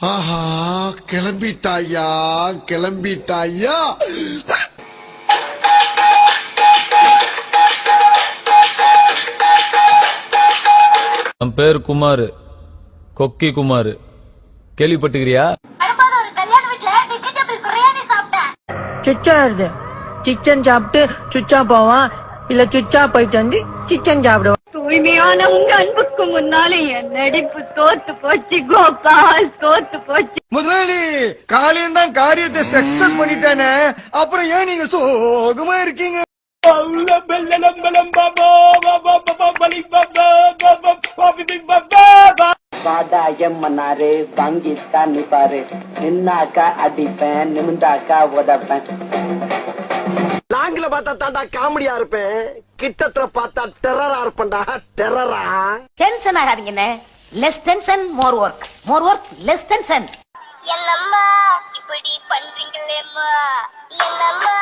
ஆஹா, கிளம்பிட்டாயா கிளம்பிட்டாயா. என் பேர் குமார், கொக்கி குமார். கேள்விப்பட்டுக்கிறியா? சுச்சா இருது சிக்கன் சாப்பிட்டு சுச்சா போவான், இல்ல சுச்சா போயிட்டு வந்து சிக்கன் சாப்பிடுவான். தூய்மையான உங்க அன்புக்கு முன்னாலே என் நடிப்பு தோத்து போச்சு கோபால், தோத்து போச்சு. முதலாளி, காலையும் தான் காரியத்தை சக்சஸ் பண்ணிட்டானே, அப்புறம் ஏன் நீங்க சோகமா இருக்கீங்க? வாடாயம்மனாரு வாங்கித்தான் நிப்பாரு, நின்னாக்கா அடிப்பேன், நிமிந்தாக்கா உதப்பேன். லாங்கில பார்த்தா தாண்டா காமெடியா இருப்பேன், கிட்டத்துல பார்த்தா டெரரா இருப்பேன்டா, டெரரா. டென்ஷன் ஆகாதீங்கண்ணே. Less tension more work, more work less tension. என்னம்மா இப்படி பண்றீங்களேம்மா, என்னம்மா